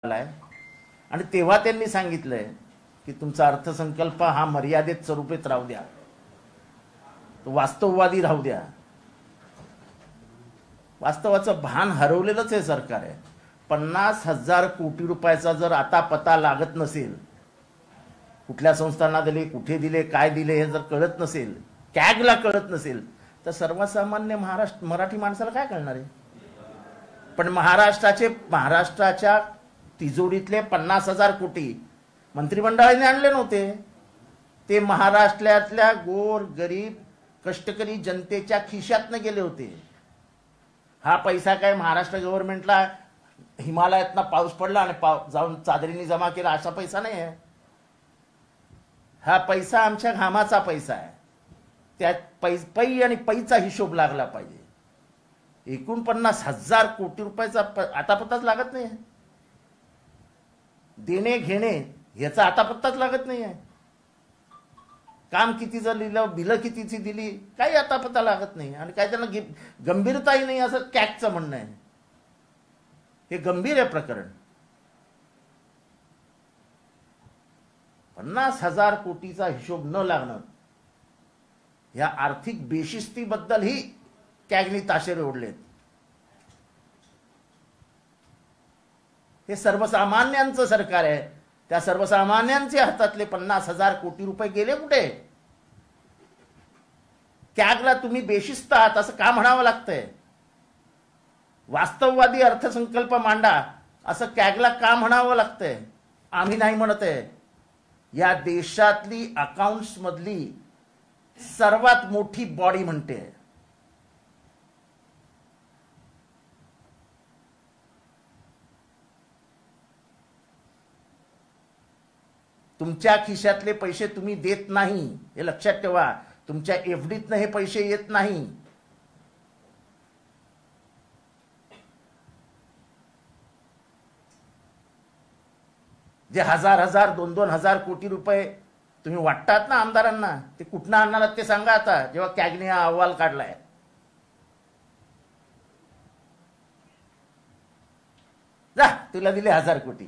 आलाय आणि तेव्हा त्यांनी सांगितलंय की तुमचा अर्थसंकल्प हा मर्यादित स्वरूपेत राहू द्या, तो वास्तववादी राहू द्या. वास्तवाचं भान हरवलेलंच हे सरकार आहे. 50,000 कोटी रुपयाचा जर आता पता लागत नसेल, कुठल्या संस्थांना दिले, कुठे दिले, काय दिले हे जर कळत नसेल, कॅगला कळत नसेल, तर सर्वसामान्य मराठी माणसाला काय कळणार आहे. पण महाराष्ट्राच्या तिजोरीतले 50,000 कोटी मंत्रिमंडळाने आणले नव्हते. ते महाराष्ट्रातल्या गोर गरीब कष्टकरी जनतेच्या खिशातनं गेले होते. हा पैसा काय महाराष्ट्र गव्हर्नमेंटला हिमालयातनं पाऊस पडला आणि जाऊन चादरीने जमा केला असा पैसा नाही आहे. हा पैसा आमच्या घामाचा पैसा आहे. त्यात पै आणि पैचा हिशोब लागला पाहिजे. 49,000 कोटी रुपयाचा आता पत्ताच लागत नाही. देणे घेणे याचा आता पत्ताच लागत नाही आहे. काम कितीचं लिहिलं, बिलं कितीची दिली, काही आता पत्ता लागत नाही. आणि काय त्यांना गंभीरताही नाही असं कॅगचं म्हणणं आहे. हे गंभीर आहे प्रकरण. 50,000 कोटीचा हिशोब न लागणं, या आर्थिक बेशिस्तीबद्दलही कॅगनी ताशेरे ओढलेत. हे सर्वसामान्यांचं सरकार आहे. त्या सर्वसामान्यांच्या हातातले 50,000 कोटी रुपये गेले कुठे. कॅगला तुम्ही बेशिस्त आहात असं का म्हणावं लागतंय. वास्तववादी अर्थसंकल्प मांडा असं कॅगला का म्हणावं लागतंय. आम्ही नाही म्हणत आहे. या देशातली अकाउंट्स मधली सर्वात मोठी बॉडी म्हणते. तुमच्या खिशातले पैसे तुम्ही देत नाही हे लक्षात ठेवा. तुमच्या एफडीतनं हे पैसे येत नाही. जे हजार 2,000 कोटी रुपये तुम्ही वाटतात ना आमदारांना, ते कुठनं आणणार ते सांगा आता, जेव्हा कॅगने हा अहवाल काढलाय. जा तुला दिले 1,000 कोटी,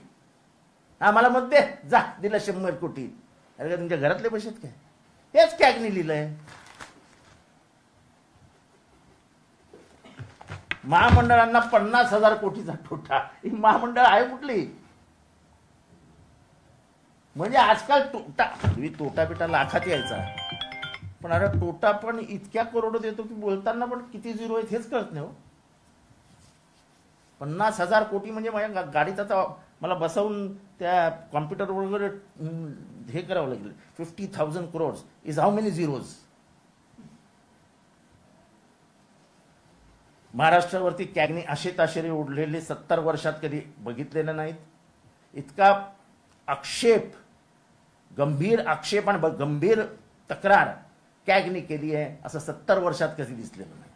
आम्हाला मत दे, जा दिलं 100 कोटी. अरे तुमच्या घरातले पैसे काय? हेच कॅगने लिहिलंय. महामंडळांना 50,000 कोटीचा तोटा. ही महामंडळ आहे कुठली? म्हणजे आजकाल तोटा बिटा लाखात यायचा, पण अरे तोटा पण इतक्या करोड देतो की बोलताना पण किती झिरो आहेत हेच कळत नाही हो. 50,000 कोटी म्हणजे माझ्या गाडीत आता मला बसवून त्या कॉम्प्युटर वगैरे हे करावं लागेल. 50,000 crores is how many zeros. महाराष्ट्रावरती कॅगने असे ताशेरे ओढलेले 70 वर्षात कधी बघितलेले नाहीत. इतका आक्षेप, गंभीर आक्षेप आणि गंभीर तक्रार कॅगने केली आहे असं 70 वर्षात कधी दिसलेलं नाही.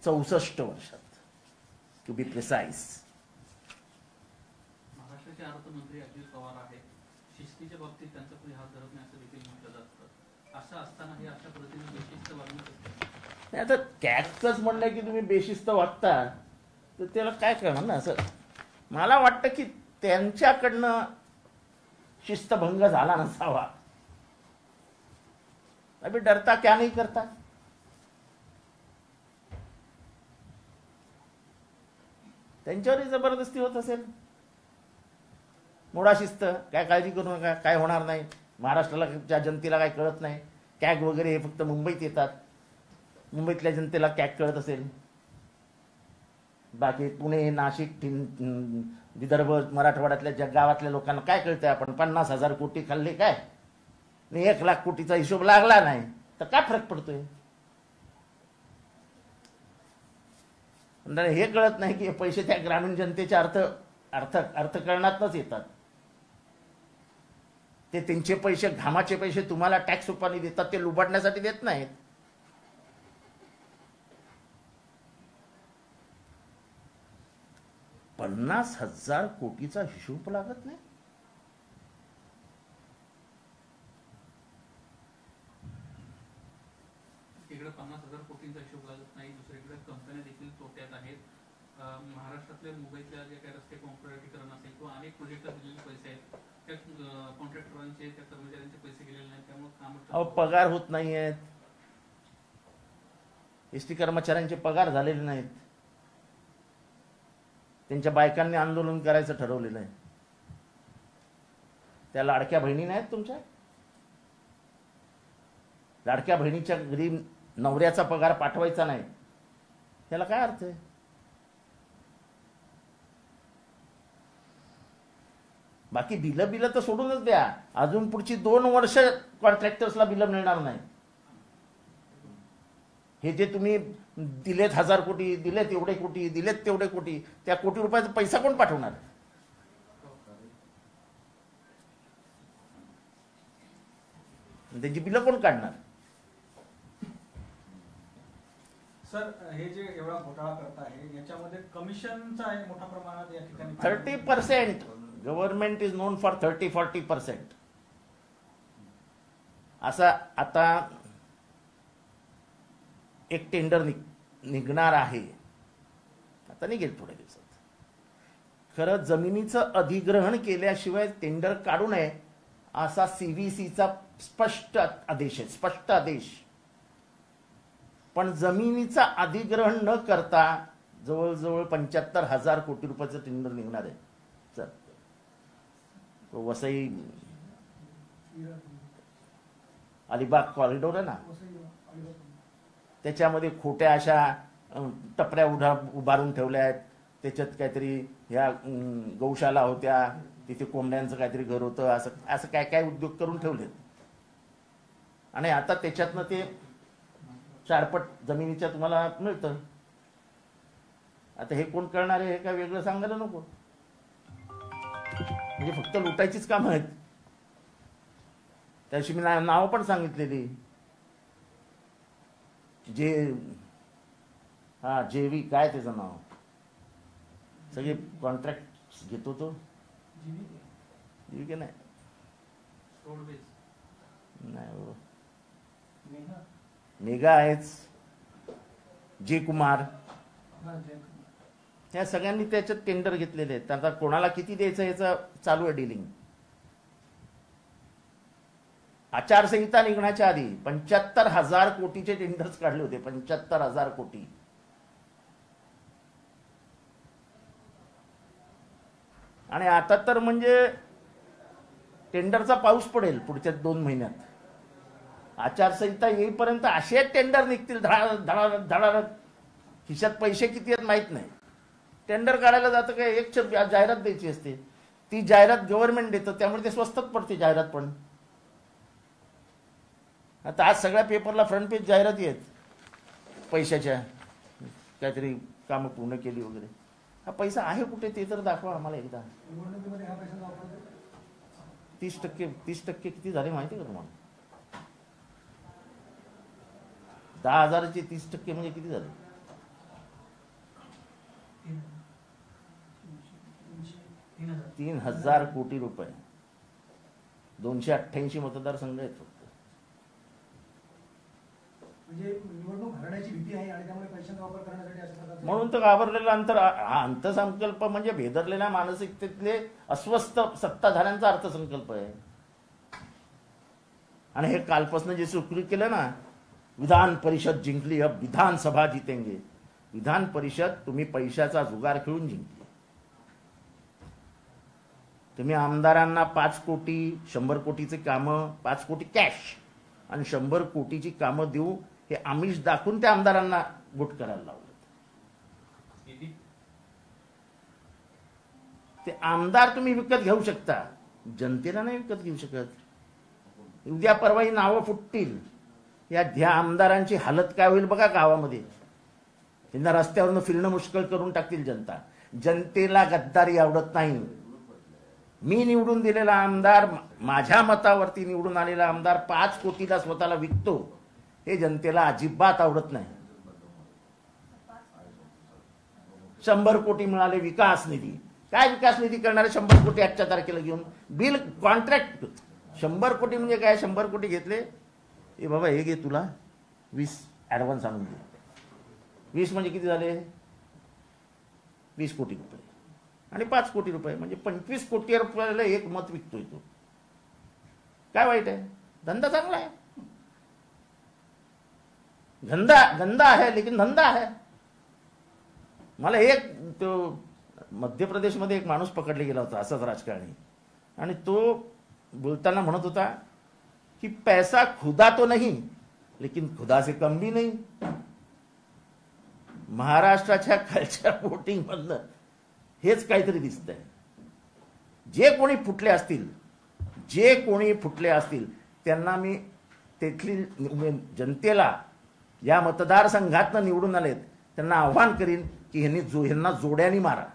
चौसष्ट वर्षात टू बी प्रिसाइज. महाराष्ट्राचे अर्थमंत्री अजित पवार आहेत. शिस्तीच्या बाबतीत त्यांचा कोणी हात धरत नाही असं देखील म्हटलं जातं. असं असताना हे अशा पद्धतीने बेशिस्त वागणूक असते. आता कॅगच म्हणलं की तुम्ही बेशिस्त वागता, तर त्याला काय करणार ना. असं मला वाटतं की त्यांच्याकडनं शिस्तभंग झाला नसावा. अभी डरता क्या नाही करता. त्यांच्यावरही जबरदस्ती होत असेल. मोडा शिस्त, काय काळजी करू नका, काय होणार नाही. महाराष्ट्राला जनतेला काय कळत नाही. कॅग वगैरे हे फक्त मुंबईत येतात. मुंबईतल्या जनतेला कॅग कळत असेल. बाकी पुणे, नाशिक, विदर्भ, मराठवाड्यातल्या गावातल्या लोकांना काय कळतंय. आपण 50,000 कोटी खाल्ले काय आणि 1,00,000 कोटीचा हिशोब लागला नाही तर काय फरक पडतोय. हे कळत नाही की पैसे त्या ग्रामीण जनतेच्या अर्थकरणातच येतात. ते त्यांचे पैसे, घामाचे पैसे तुम्हाला टॅक्स रूपाने देतात, ते लुबाडण्यासाठी देत नाहीत. $50,000 कोटीचा हिशोब लागत नाही. इकडे 50,000 कोटी गोष्टींचा हिशोब लागत नाही. दुसरीकडे कंपन्या देखील तोट्यात आहेत. महाराष्ट्रातल्या मुंबईतल्या जे काही रस्ते कॉन्क्रिटीकरण असेल किंवा अनेक प्रोजेक्टला दिलेले पैसे आहेत, त्या कॉन्ट्रॅक्टरांचे, त्या कर्मचाऱ्यांचे पैसे गेलेले नाहीत, त्यामुळे काम पगार होत नाही आहेत. एसटी कर्मचाऱ्यांचे पगार झालेले नाहीत. त्यांच्या बायकांनी आंदोलन करायचं ठरवलेलं आहे. त्या लाडक्या बहिणी नाहीत तुमच्या? लाडक्या बहिणीच्या घरी नवऱ्याचा पगार पाठवायचा नाही, त्याला काय अर्थ आहे? बाकी बिलं तर सोडूनच द्या. अजून पुढची 2 वर्ष कॉन्ट्रॅक्टर्सला बिलं मिळणार नाही. हे जे तुम्ही दिलेत 1000 कोटी, दिलेत एवढे कोटी, दिलेत तेवढे कोटी, त्या कोटी रुपयाचा पैसा कोण पाठवणार? त्याची बिलं कोण काढणार? सर, हे जे एवढा घोटाळा करत आहे याच्यामध्ये कमिशनचा एक मोठा प्रमाणात या ठिकाणी 30%. Government is non for 30-40%. असा आता एक टेंडर निघणार आहे, आता निघेल थोड्या दिवसात. खरं जमिनीचं अधिग्रहण केल्याशिवाय टेंडर काढू नये असा CVCचा स्पष्ट आदेश आहे, स्पष्ट आदेश. पण जमिनीचा अधिग्रहण न करता जवळजवळ 75,000 कोटी रुपयाचं टेंडर निघणार आहे. चल, वसई अलिबाग कॉरिडॉर आहे ना, त्याच्यामध्ये खोट्या अशा टपऱ्या उभारून ठेवल्या आहेत. त्याच्यात काहीतरी ह्या गौशाला होत्या, तिथे कोंबड्यांचं काहीतरी घर होतं, असं असं काय काय उद्योग करून ठेवलेत. आणि आता त्याच्यातनं ते 4 पट जमिनीच्या तुम्हाला मिळतं. आता हे कोण करणार आहे हे काय वेगळं सांगायला नको. म्हणजे फक्त लुटायचीच कामं आहेत. त्याशी मी नावं पण सांगितलेली. जेवी काय त्याचं नाव, सगळे कॉन्ट्रॅक्ट घेतो तो. जीविके नाही, नाही मेगा आहेच, जे कुमार, त्या सगळ्यांनी त्याच्यात टेंडर घेतलेले आहेत. आता कोणाला किती द्यायचं याचं चालू आहे डीलिंग. आचारसंहिता निघण्याच्या आधी 75,000 कोटीचे टेंडर्स काढले होते. 75,000 कोटी. आणि आता तर म्हणजे टेंडरचा पाऊस पडेल पुढच्या 2 महिन्यात. आचारसंहिता येईपर्यंत असे टेंडर निघतील धडाधड. खिशात पैसे किती आहेत माहित नाही. टेंडर काढायला जातं काय, एक जाहिरात द्यायची असते, ती जाहिरात गव्हर्नमेंट देतं, त्यामुळे ते स्वस्तात पडते जाहिरात. पण आता आज सगळ्या पेपरला फ्रंट पेज जाहिराती आहेत पैशाच्या, काहीतरी कामं पूर्ण केली वगैरे. हा पैसा आहे कुठे ते तर दाखवा आम्हाला एकदा. 30% किती झाले माहिती का तुम्हाला? 10,000चे 30% म्हणजे किती झाले? 3,000 कोटी रुपये. 288 मतदारसंघ आहेत फक्त. म्हणजे निवडणूक हरण्याची भीती आहे आणि त्यामुळे पैशांचा वापर करण्यासाठी म्हणून तर घाबरलेला अर्थसंकल्प म्हणजे भेदरलेल्या मानसिकतेतले अस्वस्थ सत्ताधाऱ्यांचा अर्थसंकल्प आहे. आणि हे कालपासून जे सुरू केलं ना, विधान परिषद जिंकली, अब विधानसभा जितेंगे. विधान परिषद तुम्ही पैशाचा जुगार खेळून जिंकली. तुम्ही आमदारांना 5 कोटी 100 कोटीचे कामं, 5 कोटी कॅश आणि 100 कोटीची कामं देऊ हे आमिष दाखवून त्या आमदारांना वोट करायला लावलं. ते आमदार तुम्ही विकत घेऊ शकता, जनतेला नाही विकत घेऊ शकत. उद्या परवा ही नावं फुटतील. या आमदारांची हालत काय होईल बघा गावामध्ये. त्यांना रस्त्यावरनं फिरणं मुश्किल करून टाकतील जनता. जनतेला गद्दारी आवडत नाही. मी निवडून दिलेला आमदार, माझ्या मतावरती निवडून आलेला आमदार 5 कोटीला स्वतःला विकतो, हे जनतेला अजिबात आवडत नाही. 100 कोटी मिळाले विकास निधी. काय विकास निधी करणारे 100 कोटी आजच्या तारखेला घेऊन? बिल कॉन्ट्रॅक्ट 100 कोटी म्हणजे काय? 100 कोटी घेतले, ए बाबा हे घे तुला 20 ऍडव्हान्स आणून दे. 20 म्हणजे किती झाले? 20 कोटी रुपये आणि 5 कोटी रुपये म्हणजे 25 कोटी रुपयाला एक मत विकतोय तो. काय वाईट आहे? धंदा चांगला आहे. धंदा है लेकिन धंदा है. मला एक तो मध्य प्रदेशमध्ये एक माणूस पकडला गेला होता असाच राजकारणी, आणि तो बोलताना म्हणत होता की पैसा खुदा तो नहीं लेकिन खुदा से कम भी नहीं. महाराष्ट्राच्या खालच्या वोटिंग मधनं हेच काहीतरी दिसतंय. जे कोणी फुटले असतील त्यांना मी तेथील जनतेला या मतदारसंघातनं निवडून आलेत त्यांना आव्हान करीन की ह्यांना जोड्याने मारा.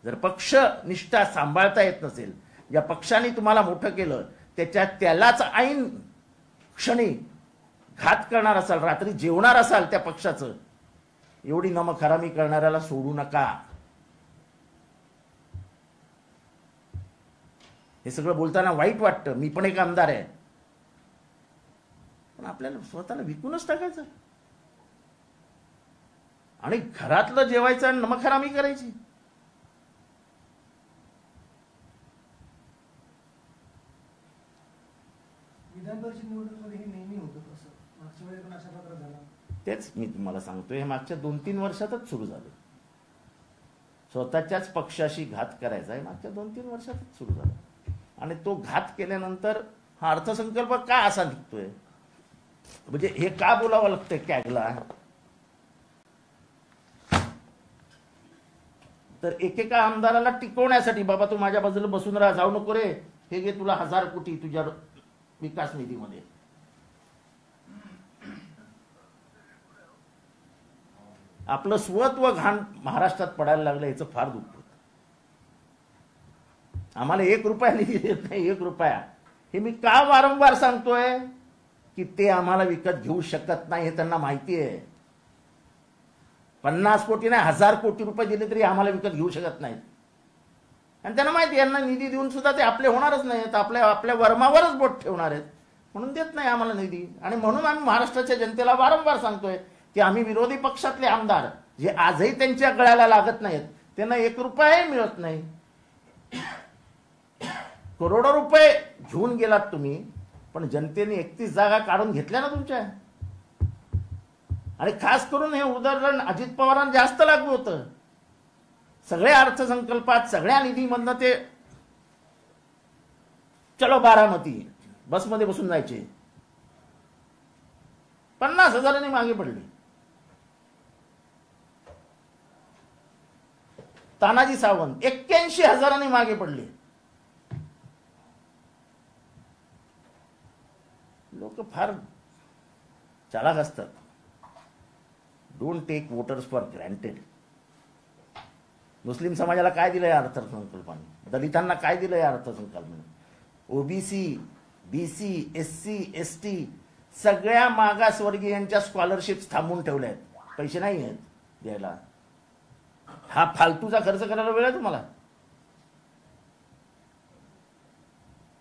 जर पक्ष निष्ठा सांभाळता येत नसेल, या पक्षाने तुम्हाला मोठं केलं त्यालाच ऐन क्षणी घात करणार असाल, रात्री जेवणार असाल त्या पक्षाचं, एवढी नमखरामी करणाऱ्याला सोडू नका. हे सगळं बोलताना वाईट वाटतं. मी पण एक आमदार आहे, पण आपल्याला स्वतःला विकूनच टाकायचं आणि घरातलं जेवायचं आणि नमखरामी करायची. विधान परिषद निवडणुकीमध्ये हे नेहमी होतं तसं, मागच्या वेळी पण अशा प्रकारे झाला. तेच मी तुम्हाला सांगतोय, हे मागच्या 2-3 वर्षातच सुरू झालं. स्वतःच्याच पक्षाशी घात करायचा आहे मागच्या 2-3 वर्षातच सुरू झाला. आणि तो घात केल्यानंतर हा अर्थसंकल्प का असा निघतोय, म्हणजे हे का बोलावं लागतंय कॅगला? तर एकेका आमदाराला टिकवण्यासाठी, बाबा तू माझ्या बाजूला बसून राहा, जाऊ नको रे, हे घे तुला 1000 कोटी तुझ्या विकास निधीमध्ये. आपलं स्वत्व घाण महाराष्ट्रात पडायला लागलं, याचं फार दुःख होतं. आम्हाला 1 रुपया निधी देत नाही, 1 रुपया. हे मी का वारंवार सांगतोय की ते आम्हाला विकत घेऊ शकत नाही, हे त्यांना माहिती आहे. 50 कोटी नाही 1000 कोटी रुपये दिले तरी आम्हाला विकत घेऊ शकत नाहीत. आणि त्यांना माहिती, यांना निधी देऊन सुद्धा ते आपले होणारच नाहीत, आपल्या वर्मावरच बोट ठेवणार आहेत, म्हणून देत नाही आम्हाला निधी. आणि म्हणून आम्ही महाराष्ट्राच्या जनतेला वारंवार सांगतोय की आम्ही विरोधी पक्षातले आमदार जे आजही त्यांच्या गळ्याला लागत नाहीत, त्यांना 1 रुपयाही मिळत नाही. करोडो रुपये घेऊन गेलात तुम्ही, पण जनतेने 31 जागा काढून घेतल्या ना तुमच्या. आणि खास करून हे उदाहरण अजित पवारांना जास्त लागू होतं. सगळ्या अर्थसंकल्पात सगळ्या निधीमधनं ते चलो बारामती बसमध्ये बसून जायचे. 50,000 मागे पडले. तानाजी सावंत 81,000 मागे पडले. लोक फार चालाक असतात. Don't take voters for granted. Muslim समाजाला काय दिलं या अर्थसंकल्पाने? दलितांना काय दिलं या अर्थसंकल्पाने? ओबीसी, बीसी, एससी, एसटी सगळ्या मागासवर्गीयांच्या स्कॉलरशिप्स थांबवून ठेवल्या आहेत. पैसे नाही आहेत द्यायला. हा फालतूचा खर्च करायला वेळ आहे तुम्हाला?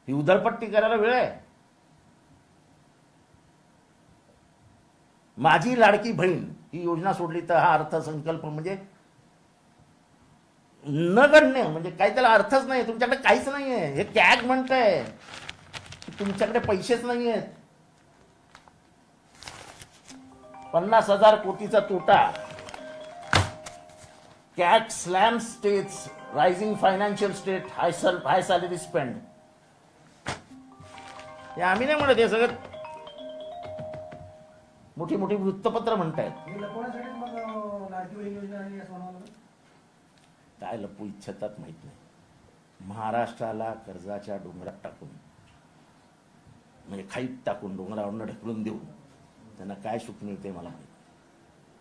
ही उधळपट्टी करायला वेळ आहे? माझी लाडकी बहीण ही योजना सोडली तर हा अर्थसंकल्प म्हणजे नगण्य, म्हणजे काही त्याला अर्थच नाही. तुमच्याकडे काहीच नाहीये. हे कॅग म्हणतंय तुमच्याकडे पैसेच नाही आहेत. 50,000 कोटीचा तोटा. CAG slam states, rising financial state, high salary spend. हे आम्ही नाही म्हणत, हे सगळं मोठी मोठी वृत्तपत्र म्हणतायत. हे लपवण्यासाठीच मग लाडकी बहीण योजना आणि असं म्हणावं लागलं. काय लपू इच्छितात माहित नाही. महाराष्ट्राला कर्जाच्या डोंगरात टाकून, म्हणजे खाईत टाकून, डोंगरावरनं ढकलून देऊन त्यांना काय सुख मिळते मला माहिती.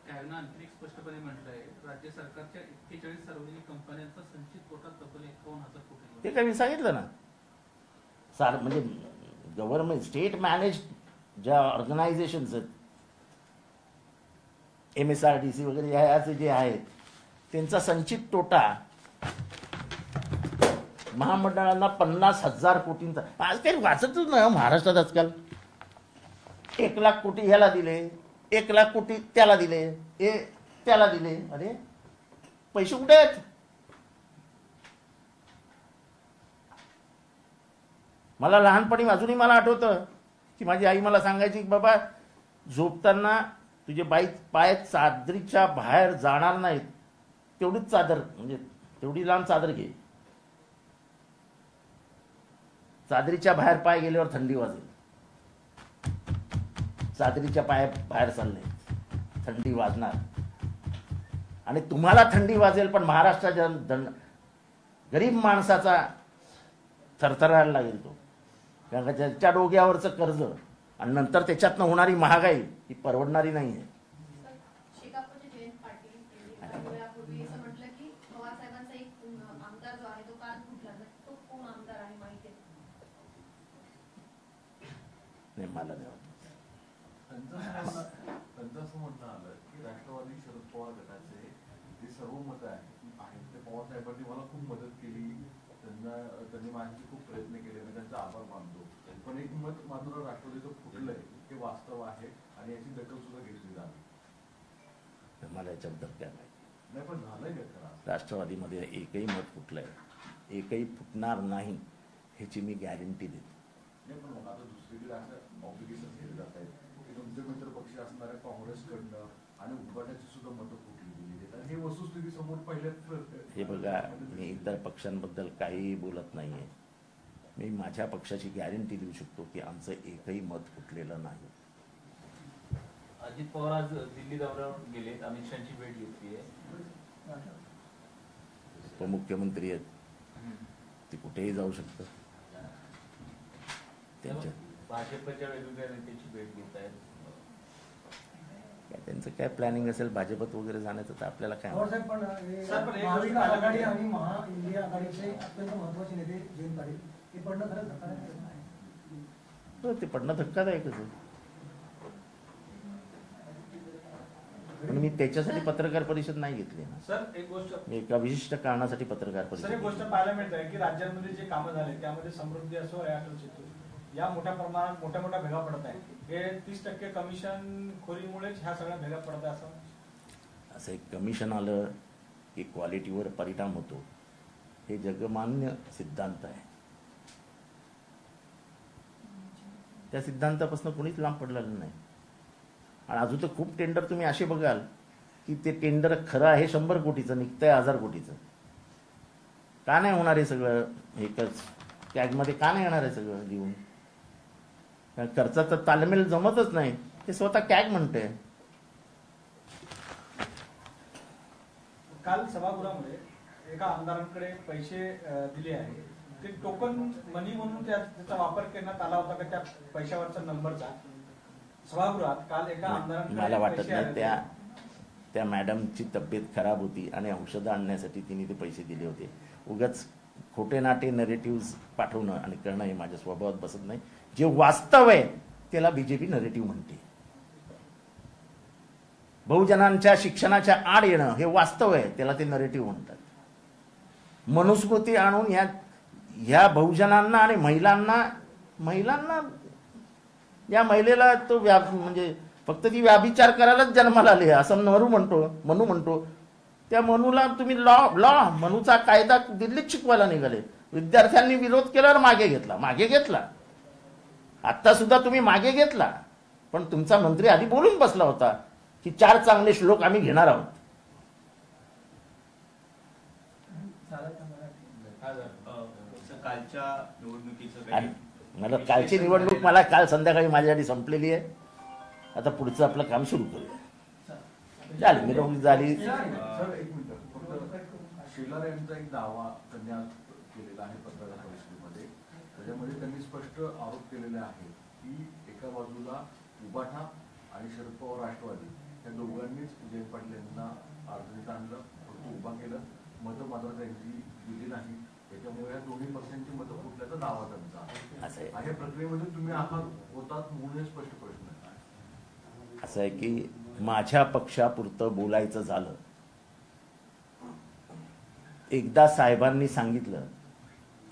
कॅगनं आणखी स्पष्टपणे म्हटलंय, राज्य सरकारच्या 41 सार्वजनिक कंपन्यांचा संचित तोटा तब्बल 51,000 कोटी. ते काय मी सांगितलं ना, म्हणजे गव्हर्नमेंट स्टेट मॅनेज ज्या ऑर्गनायझेशन्स आहेत, MSRDC वगैरे असे जे आहेत, त्यांचा संचित तोटा महामंडळांना 50,000 कोटींचा. आज काही वाचतच नाही महाराष्ट्रात आजकाल. 1 लाख कोटी ह्याला दिले, 1,00,000 कोटी त्याला दिले, त्याला दिले. अरे पैसे कुठे आहेत? मला लहानपणी अजूनही मला आठवतं की माझी आई मला सांगायची की बाबा झोपताना तुझे पाय चादरीच्या बाहेर जाणार नाहीत, तेवढीच चादर, म्हणजे तेवढी लांब चादर घे. चादरीच्या बाहेर पाय गेल्यावर थंडी वाजेल. चादरीच्या पाय बाहेर चालले, थंडी वाजणार. आणि तुम्हाला थंडी वाजेल, पण महाराष्ट्राच्या गरीब माणसाचा थरथरायला लागेल तो. कारण का त्याच्या डोक्यावरचं कर्ज आणि नंतर त्याच्यातनं होणारी महागाई ही परवडणारी नाही आहे. शेकापचे जयंत पाटील यापूर्वी असं म्हटलं की पवार साहेबांचा एक आमदार जो आहे तो काल फुटला, तो कोण आमदार आहे माहिती आहे? नाही, मला नाही. त्यांचं असं म्हणणं आलं की राष्ट्रवादी शरद पवार गटाचे जे सर्व मत आहेत ते पवार साहेबांनी मला खूप मदत केली, त्यांनी माझे खूप प्रयत्न केले, मी त्यांचा आभार मानतो. पण एक मत मात्र राष्ट्रवादीचं फुटलंय हे वास्तव आहे आणि याची दखल सुद्धा घेतली जावी. मला याच्याबद्दल काय माहिती नाही, पण झालंय का खरं? राष्ट्रवादीमध्ये एकही मत फुटलंय, एकही फुटणार नाही ह्याची मी गॅरंटी देतो. नाही, पण मग आता दुसरीकडे असं ऑब्लिगेशन केले जात आहेत की तुमचे मित्र पक्ष असणाऱ्या काँग्रेसकडनं आणि उद्घाटाची सुद्धा मतं फुटली गेली आणि हे वस्तुस्थिती समोर पहिल्याच. हे बघा, मी इतर पक्षांबद्दल काहीही बोलत नाहीये. मी माझ्या पक्षाची गॅरंटी देऊ शकतो की आमचं एकही मत फुटलेलं नाही. अजित पवार आज दिल्ली दौऱ्यावर गेले, अमित शहाची भेट घेतली आहे. उपमुख्यमंत्री आहेत, ते कुठेही जाऊ शकतात. त्यांच्या भाजपच्या वेगवेगळ्या नेत्याची भेट घेत आहेत. त्यांचं काय प्लॅनिंग असेल भाजपत वगैरे जाण्याचं, तर आपल्याला काय. पवारसाहेब पण महाविकास आघाडी आणि महा इंडिया आघाडीचे अत्यंत महत्वाचे नेते जयंत पाटील हे पडणं खरंच धक्कादायक आहे. ते पडणं धक्कादायकच आहे. पण मी त्याच्यासाठी पत्रकार परिषद नाही घेतली ना. सर एक गोष्ट, मी एका विशिष्ट कारणासाठी पत्रकार सर एक परिषद गोष्ट पाहायला मिळते की राज्यांमध्ये जे कामं झाले त्यामध्ये समृद्धी असो, अटल सेतू या मोठ्या प्रमाणात मोठ्या भेगा पडत आहे. हे 30% कमिशन खोरीमुळेच ह्या सगळ्या भेगा पडत आहे असं एक कमिशन आलं की क्वालिटीवर परिणाम होतो, हे जगमान्य सिद्धांत आहे. त्या सिद्धांतापासून कोणीच लांब पडलेलं नाही. आणि अजून तर खूप टेंडर तुम्ही असे बघाल की ते टेंडर खरं आहे 100 कोटीचं, निघतंय 1000 कोटीचं. का नाही होणार हे सगळं एकच कॅगमध्ये? का नाही येणार आहे सगळं लिहून? खर्चाचा तालमेल जमतच नाही, ते स्वतः कॅग म्हणते. काल सभागृहामध्ये एका आमदारांकडे पैसे दिले आहे, ते टोकन मनी म्हणून त्याचा वापर करण्यात आला होता का त्या पैशावरचा नंबरचा? सभागृहात काल एका आमदारांकडे मला वाटत नाही. त्या मॅडमची तब्येत खराब होती आणि औषधं आणण्यासाठी तिने ते पैसे दिले होते. उगाच खोटे नाटे नरेटिव्ह पाठवणं आणि करणं हे माझ्या स्वभावात बसत नाही. जे वास्तव आहे त्याला बीजेपी नरेटिव्ह म्हणते. बहुजनांच्या शिक्षणाच्या आड येणं हे वास्तव आहे, त्याला ते नरेटिव्ह म्हणतात. मनुस्मृती आणून ह्या बहुजनांना आणि महिलांना या महिलेला तो म्हणजे फक्त ती व्याभिचार करायलाच जन्माला आली असं मनू म्हणतो. त्या मनूला तुम्ही लॉ मनूचा कायदा दिल्लीत शिकवायला निघाले. विद्यार्थ्यांनी विरोध केल्यावर मागे घेतला. आता सुद्धा तुम्ही मागे घेतला, पण तुमचा मंत्री आधी बोलून बसला होता की 4 चांगले श्लोक आम्ही घेणार आहोत. कालच्या निवडणुकीचं आणि मला कालची निवडणूक काल संध्याकाळी माझ्यासाठी संपलेली आहे. आता पुढचं आपलं काम सुरू करूया. झाली मिरवणूक झाली. सर एक मिनिट, फक्त शेलार यांचा एक दावा त्यांनी आज केलेला आहे पत्रकार परिषदेमध्ये. त्याच्यामध्ये त्यांनी स्पष्ट आरोप केलेले आहेत की एका बाजूला उबाठा आणि शरद पवार राष्ट्रवादी या दोघांनीच जयंत पाटील यांना अडचणीत आणलं, फक्त उभा केलं, मतं मात्र त्यांची दिली नाही. त्याच्यामुळे या दोन्ही पक्षांची मतं फुटल्याचा दावा त्यांचा आहे. या प्रक्रियेमध्ये तुम्ही आहात होतात म्हणून स्पष्ट प्रश्न आहे. असं आहे की माझ्या पक्षापुरतं बोलायचं झालं, एकदा साहेबांनी सांगितलं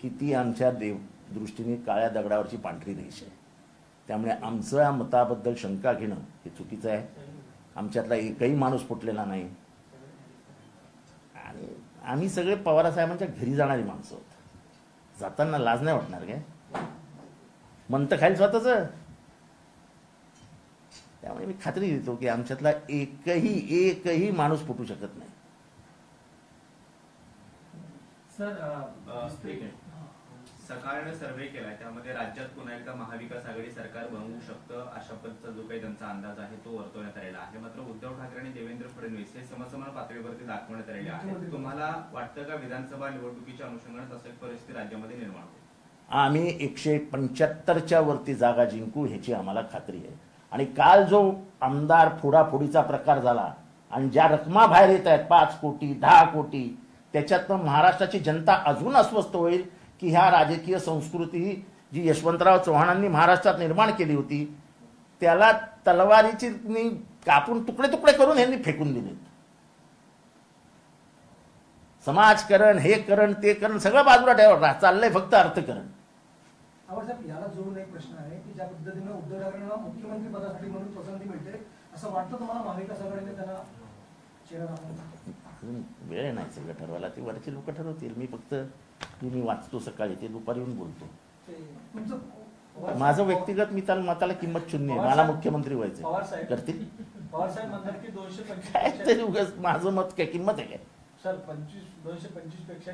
की ती आमच्या दृष्टीने काळ्या दगडावरची पांढरी रेष आहे. त्यामुळे आमचं या मताबद्दल शंका घेणं हे चुकीचं आहे. आमच्यातला एकही माणूस फुटलेला नाही. आणि आम्ही सगळे पवारसाहेबांच्या घरी जाणारी माणसं आहोत. जाताना लाज नाही वाटणार काय? म्हणतं खाईल स्वतःच. त्यामुळे मी खात्री देतो की आमच्यातला एकही माणूस फुटू शकत नाही. सकाळनं सर्व्हे केलाय, त्यामध्ये राज्यात पुन्हा एकदा महाविकास आघाडी सरकार बनवू शकतं अशा पद्धतीचा जो काही त्यांचा अंदाज आहे तो वर्तवण्यात आलेला आहे. मात्र उद्धव ठाकरे आणि देवेंद्र फडणवीस हे समसमान पातळीवरती दाखवण्यात आलेले आहे. तुम्हाला वाटतं का विधानसभा निवडणुकीच्या अनुषंगाने तसं एक परिस्थिती राज्यामध्ये निर्माण होईल? आम्ही 175च्या वरती जागा जिंकू ह्याची आम्हाला खात्री आहे. आणि काल जो आमदार फोडाफोडीचा प्रकार झाला आणि ज्या रकमा बाहेर येत आहेत 5 कोटी 10 कोटी, त्याच्यातनं महाराष्ट्राची जनता अजून अस्वस्थ होईल की ह्या राजकीय संस्कृती जी यशवंतराव चव्हाणांनी महाराष्ट्रात निर्माण केली होती त्याला तलवारीची कापून तुकडे तुकडे करून यांनी फेकून दिले. समाजकरण, हे करण ते करण सगळं बाजूला ठेवा, चाललंय फक्त अर्थकरण. साहेब, याला जोडून एक प्रश्न आहे की ज्या पद्धतीने उद्धव ठाकरेंना मुख्यमंत्री पदासाठी म्हणून पसंती मिळते, असं वाटतं तुम्हाला महाविकास आघाडीने त्यांना चेहरा दाखवला? अजून वेळ नाही सगळं ठरवायला, ते वरचे लोक ठरवतील. मी फक्त मी वाचतो सकाळी, ते दुपारी येऊन बोलतो. माझं व्यक्तिगत मी त्याला मताला किंमत शून्य आहे. मला मुख्यमंत्री व्हायचं करतील. पवार साहेब म्हणतात की 225 काय तरी उगाच माझं मत काय किंमत आहे काय? सर 225 पेक्षा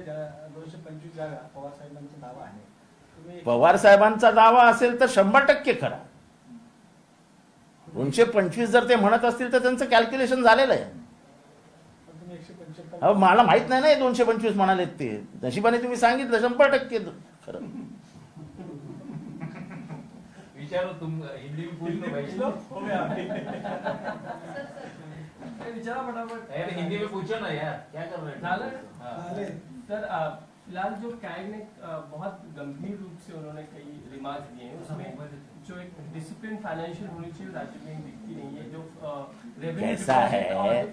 225 जागा पवार साहेबांचा दावा आहे. पवार साहेबांचा दावा असेल तर 100% खरा. 225 जर ते म्हणत असतील तर त्यांचं कॅल्क्युलेशन झालेलं आहे. तुम्ही 175 अहो मला माहित नाही ना 225 म्हणाले ते. नशिबाने तुम्ही सांगितलं 100% खरं. विचारो तुम हिंदी में पूछ लो भाई. हो गया. विचारा फटाफट. यार हिंदी में पूछो ना यार, क्या कर रहे झालं? हैं? सर फिलहाल जो कैग ने बहुत गंभीर रूप से उन्होंने कई रिमार्क्स दिए हैं, उसमें जो एक डिसिप्लिन फाइनेंशियल होनी चाहिए राज्य में दिखती नहीं है. जो कैसा है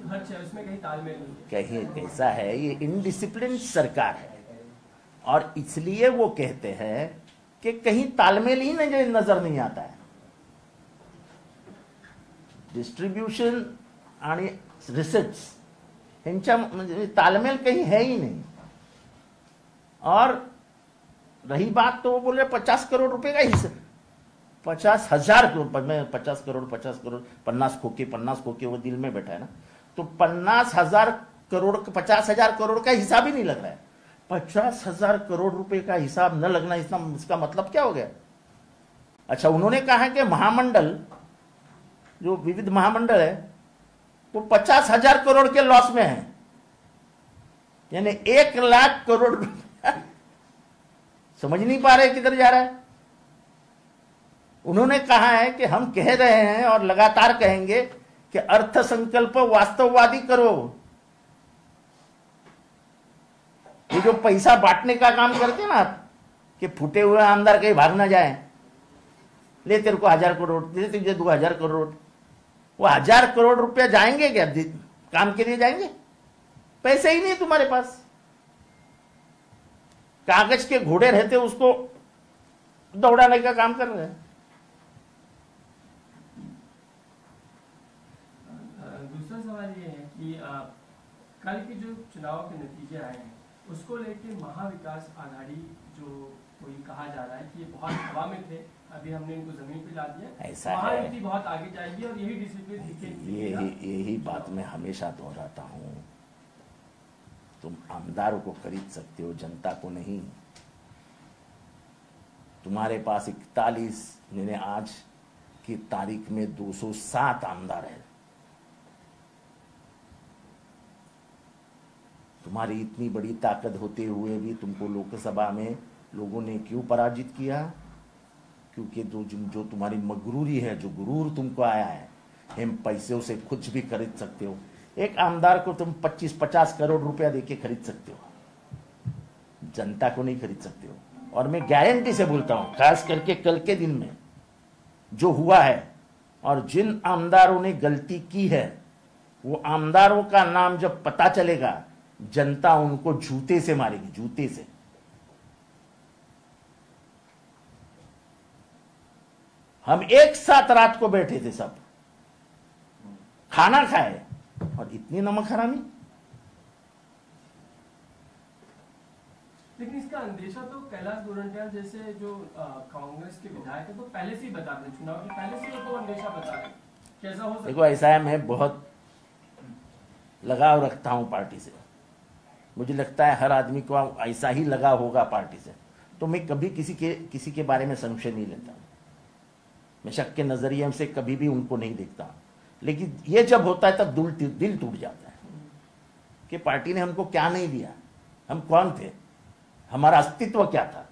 खर्च है उसमें कहीं तालमेल नहीं है. कहीं कैसा है, ये इनडिसिप्लिन सरकार है और इसलिए वो कहते हैं कि कहीं तालमेल ही नहीं नजर नहीं आता है. डिस्ट्रीब्यूशन आणि रिसिट्स ह्यांच्या म्हणजे तालमेल कहीं है ही नहीं. और रही बात तो वो बोल रहे 50 करोड़ रुपए का हिस्सा, 50,000 करोड़ में 50 करोड़ 50 खोके वो दिल में बैठा है ना. तो 50,000 करोड़ 50,000 करोड़ का हिसाब ही नहीं लग रहा है. 50,000 करोड़ रुपए का हिसाब न लगना इसका मतलब क्या हो गया? अच्छा, उन्होंने कहा है कि महामंडल जो विविध महामंडल है वो 50,000 करोड़ के लॉस में है, यानी 1 लाख करोड़ रुपए. समझ नहीं पा रहे किधर जा रहा है. उन्होंने कहा है कि हम कह रहे हैं और लगातार कहेंगे कि अर्थसंकल्प वास्तववादी करो. ये जो पैसा बांटने का काम करते हैं ना आप, कि फूटे हुए आमदार कहीं भाग ना जाए, ले तेरे को 1000 करोड़ दे, तुझे 2000 करोड़. वो 1000 करोड़ रुपया जाएंगे क्या? काम के लिए जाएंगे? पैसे ही नहीं तुम्हारे पास. कागज के घोड़े रहते उसको दौड़ाने का काम कर रहे हैं. दूसरा सवाल ये है कि कल के जो चुनाव के नतीजे आए हैं उसको लेके महाविकास आघाड़ी जो कोई कहा जा रहा है कि ये बहुत हवा में थे, अभी हमने इनको जमीन पे ला दिया, ऐसा है. महायुति बहुत आगे जाएगी और यही डिसिप्लिन दिखेगी. यही बात मैं हमेशा दोहराता हूं. तुम आमदारों को खरीद सकते हो, जनता को नहीं. तुम्हारे पास 41 यानी आज की तारीख में 207 आमदार है. तुम्हारी इतनी बड़ी ताकत होते हुए भी तुमको लोकसभा में लोगों ने क्यों पराजित किया? क्योंकि जो तुम्हारी मगरूरी है, जो गुरूर तुमको आया है, हम पैसों से कुछ भी खरीद सकते हो. एक आमदार को तुम 25-50 करोड़ रुपया देके खरीद सकते हो, जनता को नहीं खरीद सकते हो. और मैं गारंटी से बोलता हूं, खास करके कल के दिन में जो हुआ है और जिन आमदारों ने गलती की है, वो आमदारों का नाम जब पता चलेगा, जनता उनको जूते से मारेगी, जूते से. हम एक साथ रात को बैठे थे सब, खाना खाए और इतनी नमक हरामी। लेकिन इसका अंदेशा तो कैलाश गोरंट्याल जैसे जो कांग्रेस के विधायक है तो पहले से ही बता रहे, चुनाव के पहले से ही तो अंदेशा बता रहे, कैसा हो सकता है? देखो ऐसा है, मैं बहुत लगाव रखता हूं पार्टी से, मुझे लगता है हर आदमी को ऐसा ही लगाव होगा पार्टी से, तो मैं कभी किसी के बारे में संशय नहीं लेता, मैं शक के नजरिए से कभी भी उनको नहीं देखता। लेकिन ये जब होता है तब दिल टूट जाता है कि पार्टी ने हमको क्या नहीं दिया, हम कौन थे, हमारा अस्तित्व क्या था,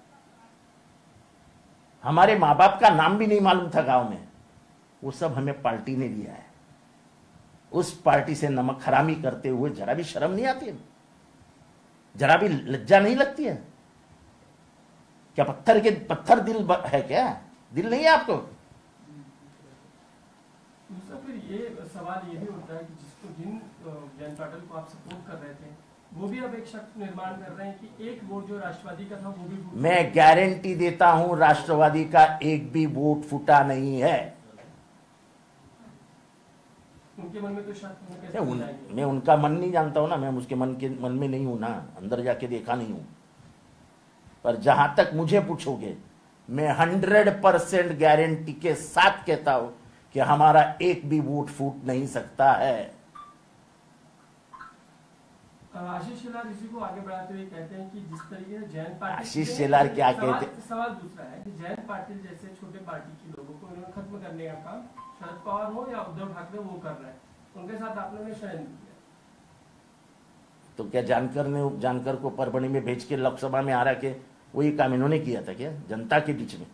हमारे माँ बाप का नाम भी नहीं मालूम था गांव में, वो सब हमें पार्टी ने दिया है। उस पार्टी से नमक हरामी करते हुए जरा भी शर्म नहीं आती है, जरा भी लज्जा नहीं लगती है क्या? पत्थर दिल है क्या? दिल नहीं है आपको? फिर ये सवाल ये भी होता है कि जिन जयंत पाटिल को आप सपोर्ट कर रहे थे वो भी अब एक शक निर्माण कर रहे हैं कि एक वोट जो राष्ट्रवादी का था वो भी, मैं गारंटी देता हूं राष्ट्रवादी का एक भी वोट फूटा नहीं है। उनके मन में तो शक मैं उनका मन नहीं जानता हूं ना, मैं उसके मन में नहीं हूं ना, अंदर जाके देखा नहीं हूं। पर जहां तक मुझे पूछोगे, मैं 100% गारंटी के साथ कहता हूं कि हमारा एक भी वोट फूट नहीं सकता है। आशीष शेलार इसी को आगे बढ़ाते हुए कहते हैं कि जिस तरीके से जयंत पाटिल, आशीष शेलार क्या कहते हैं? सवाल दूसरा है कि जयंत पाटिल जैसे छोटे पार्टी के लोगों को इन्होंने खत्म करने का काम शरद पवार हो या उद्धव ठाकरे वो कर रहे हैं, उनके साथ आप लोगों ने षड्यंत्र किया। तो क्या जानकर को परभणी में भेज के लोकसभा में आ रहा के वही काम इन्होंने किया था क्या जनता के बीच में?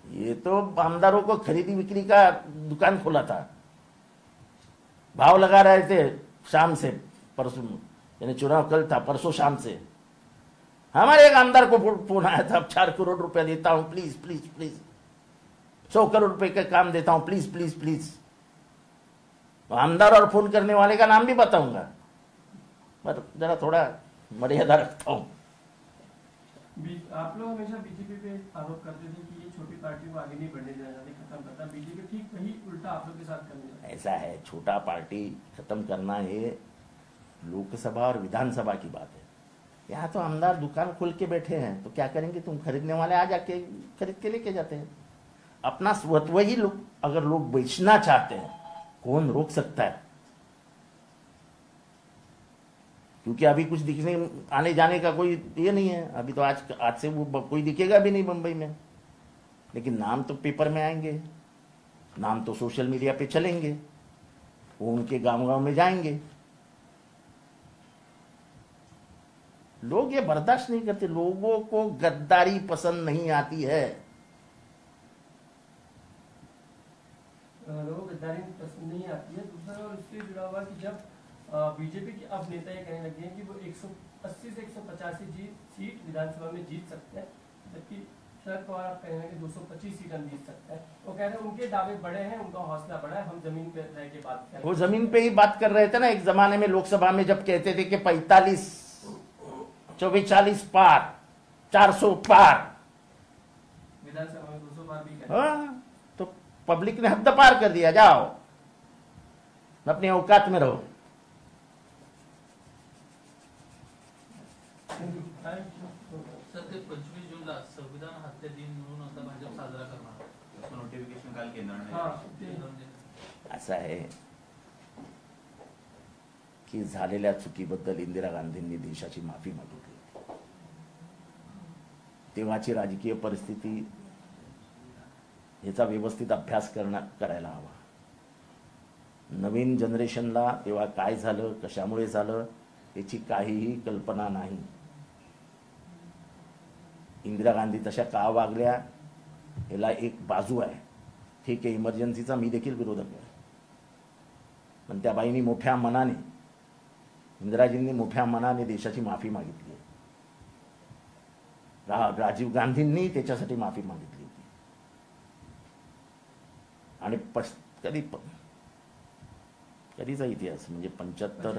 ये तो आमदारों को खरीदी बिक्री का दुकान खोला था, भाव लगा रहे थे शाम से परसों, यानी चुनाव कल था, परसों शाम से हमारे एक आमदार को फोन आया था, 4 करोड़ रुपया देता हूं, प्लीज प्लीज प्लीज, 100 करोड़ रुपए का काम देता हूं, प्लीज प्लीज प्लीज। आमदार और फोन करने वाले का नाम भी बताऊंगा, पर जरा थोड़ा मर्यादा रखता हूं। आप लोग हमेशा बीजेपी पे आरोप करते थे कि ये छोटी पार्टी को आगे नहीं बढ़ने देना चाहते, खत्म करता, बीजेपी ठीक वही उल्टा आप लोग के साथ करने लगा। ऐसा है, छोटा पार्टी खत्म करना ये लोकसभा और विधानसभा की बात है। यहाँ तो आमदार दुकान खोल के बैठे हैं, तो क्या करेंगे? तुम खरीदने वाले आ जाके खरीद के लेके जाते हैं। अपना स्वत्व ही लोग अगर लोग बेचना चाहते हैं, कौन रोक सकता है? क्योंकि अभी कुछ दिखने आने जाने का कोई ये नहीं है, अभी तो आज से वो कोई दिखेगा भी नहीं मुंबई में, लेकिन नाम तो पेपर में आएंगे, नाम तो सोशल मीडिया पे चलेंगे, वो उनके गांव में जाएंगे। लोग ये बर्दाश्त नहीं करते, लोगों को गद्दारी पसंद नहीं आती है। लोगों को गद्दारी पसंद नहीं आती है। दूसरा और इससे जुड़ा हुआ कि जब बीजेपी के अब नेता ये कहने लगे हैं कि वो 180 से 185 सीट विधानसभा में जीत सकते हैं, जबकि शरद पवार आप कह रहे हैं कि 225 सीट हम जीत सकते हैं। वो कह रहे हैं उनके दावे बड़े हैं, उनका हौसला बड़ा है, हम जमीन पे रह के बात कर रहे हैं। वो जमीन पे ही बात कर रहे थे ना एक जमाने में, लोकसभा में जब कहते थे कि 45 44 पार, 400 पार, विधानसभा में 200 पार भी कर। हाँ, तो पब्लिक ने हद पार कर दिया, जाओ अपनी औकात में रहो। सर ते 25 जूनला संविधान हत्या दिन म्हणून आता भाजप साजरा करणार, नोटिफिकेशन काल केंद्राने असं आहे की झालेल्या चुकीबद्दल इंदिरा गांधींनी देशाची माफी मागितली। तेव्हाची राजकीय परिस्थिती याचा व्यवस्थित अभ्यास करायला हवा। नवीन जनरेशनला तेव्हा काय झालं, कशामुळे झालं याची काहीही कल्पना नाही। इंदिरा गांधी तशा का वागल्या याला एक बाजू आहे, ठीक आहे, इमर्जन्सीचा मी देखील विरोधक आहे, पण त्या बाईंनी मोठ्या मनाने, इंदिराजींनी मोठ्या मनाने देशाची माफी मागितली। राजीव गांधींनी त्याच्यासाठी माफी मागितली होती। आणि कधीचा इतिहास म्हणजे 75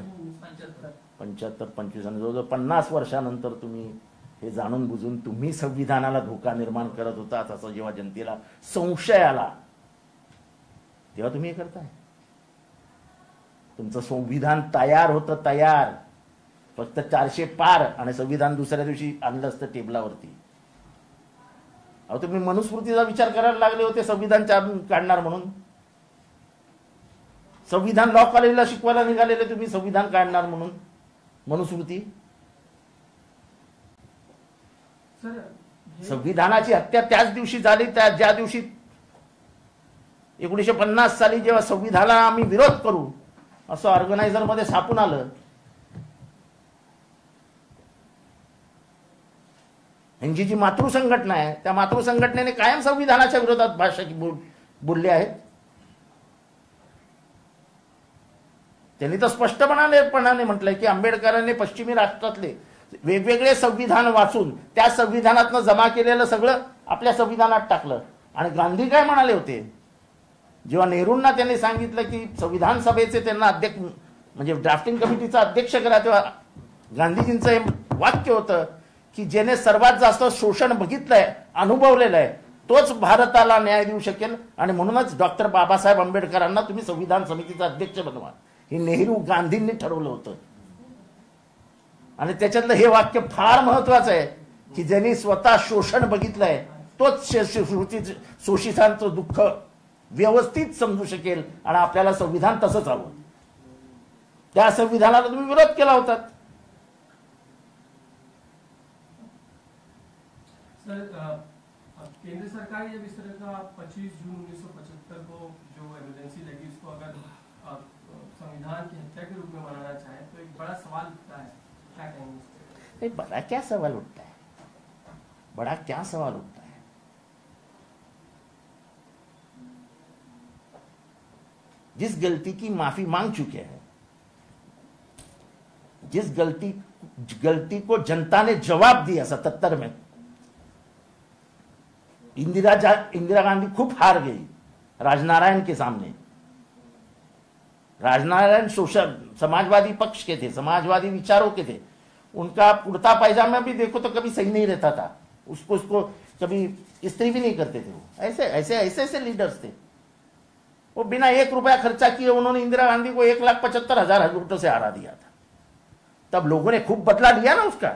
25 आणि जवळजवळ 50 वर्षानंतर तुम्ही हे जाणून बुजून तुम्ही संविधानाला धोका निर्माण करत होता, असं जेव्हा जनतेला संशय आला तेव्हा तुम्ही हे करताय. तुमचं संविधान तयार होतं, तयार, फक्त 400 पार, आणि संविधान दुसऱ्या दिवशी आणलं असतं टेबलावरती. अहो तुम्ही मनुस्मृतीचा विचार करायला लागले होते संविधान काढणार म्हणून. संविधान लॉ कॉलेजला शिकवायला निघालेले तुम्ही संविधान काढणार म्हणून मनुस्मृती. संविधानाची हत्या त्याच दिवशी झाली, ज्या दिवशी 1950 साली जेव्हा संविधानाला आम्ही विरोध करू असं ऑर्गनायझर मध्ये सापून आलं. यांची जी मातृ संघटना आहे त्या मातृ संघटनेने कायम संविधानाच्या विरोधात भाषा बोलले आहेत. त्यांनी तर स्पष्टपणाने म्हटलंय की आंबेडकरांनी पश्चिमी राष्ट्रातले वेगवेगळे संविधान वाचून त्या संविधानातनं जमा केलेलं सगळं आपल्या संविधानात टाकलं. आणि गांधी काय म्हणाले होते जेव्हा नेहरूंना त्यांनी सांगितलं की संविधान सभेचे त्यांना अध्यक्ष म्हणजे ड्राफ्टिंग कमिटीचा अध्यक्ष करा, तेव्हा गांधीजींचं हे वाक्य होतं की ज्याने सर्वात जास्त शोषण बघितलंय, अनुभवलेलं आहे, तोच भारताला न्याय देऊ शकेल. आणि म्हणूनच डॉक्टर बाबासाहेब आंबेडकरांना तुम्ही संविधान समितीचा अध्यक्ष बनवा, हे नेहरू गांधींनी ठरवलं होतं. आणि त्याच्यातलं हे वाक्य फार महत्वाचं आहे की ज्यांनी स्वतः शोषण बघितलंय तोच शोषितांचं दुःख व्यवस्थित समजू शकेल. आणि आपल्याला संविधान तसंच हवं. त्या संविधानाला तुम्ही विरोध केला होता. सर, केंद्र सरकार जब इस तरह का 25 जून 1975 को जो इमरजेंसी लगी उसको अगर संविधान की हत्या के रूप में मनाना चाहे तो एक बड़ा सवाल उठता है, क्या कहेंगे? बड़ा क्या सवाल उठता है, बड़ा क्या सवाल उठता है. जिस गलती की माफी मांग चुके हैं, जिस गलती को जनता ने जवाब दिया 77 में, इंदिरा गांधी खूब हार गई राजनारायण के सामने. राजनारायण समाजवादी पक्ष के थे, समाजवादी विचारों के थे. उनका कुर्ता पायजामा भी देखो तो कभी सही नहीं रहता था, उसको कभी इस्त्री भी नहीं करते थे. वो ऐसे लीडर्स थे. वो बिना 1 रुपया खर्चा किए उन्होंने इंदिरा गांधी को 1,75,000 वोटों से हरा दिया था. तब लोगों ने खूब बदला लिया ना, उसका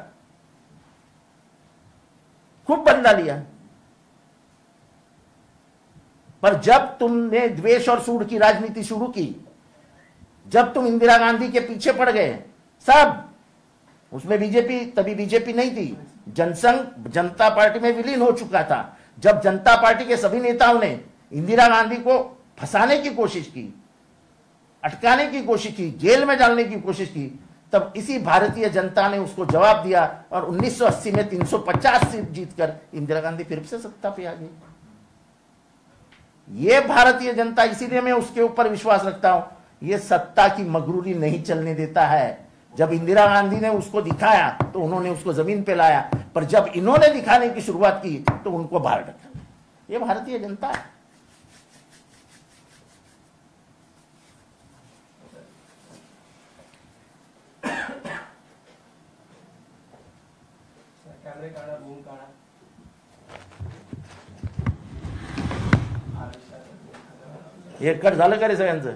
खूब बदला लिया. पर जब तुमने द्वेष और सूड की राजनीति शुरू की, जब तुम इंदिरा गांधी के पीछे पड़ गए सब, उसमें बीजेपी, तभी बीजेपी नहीं थी, जनसंघ जनता पार्टी में विलीन हो चुका था. जब जनता पार्टी के सभी नेताओं ने इंदिरा गांधी को फंसाने की कोशिश की, अटकाने की कोशिश की, जेल में डालने की कोशिश की, तब इसी भारतीय जनता ने उसको जवाब दिया और 1980 में 350 सीट जीतकर इंदिरा गांधी फिर से सत्ता पे आ गई. ये भारतीय जनता, इसीलिए मैं उसके ऊपर विश्वास रखता हूं, ये सत्ता की मगरूरी नहीं चलने देता है. जब इंदिरा गांधी ने उसको दिखाया तो उन्होंने उसको जमीन पे लाया, पर जब इन्होंने दिखाने की शुरुआत की तो उनको बाहर रखा. ये भारतीय जनता है. कैमरे काढा, रूम काढा. हे कट झालं का रे सगळ्यांचं?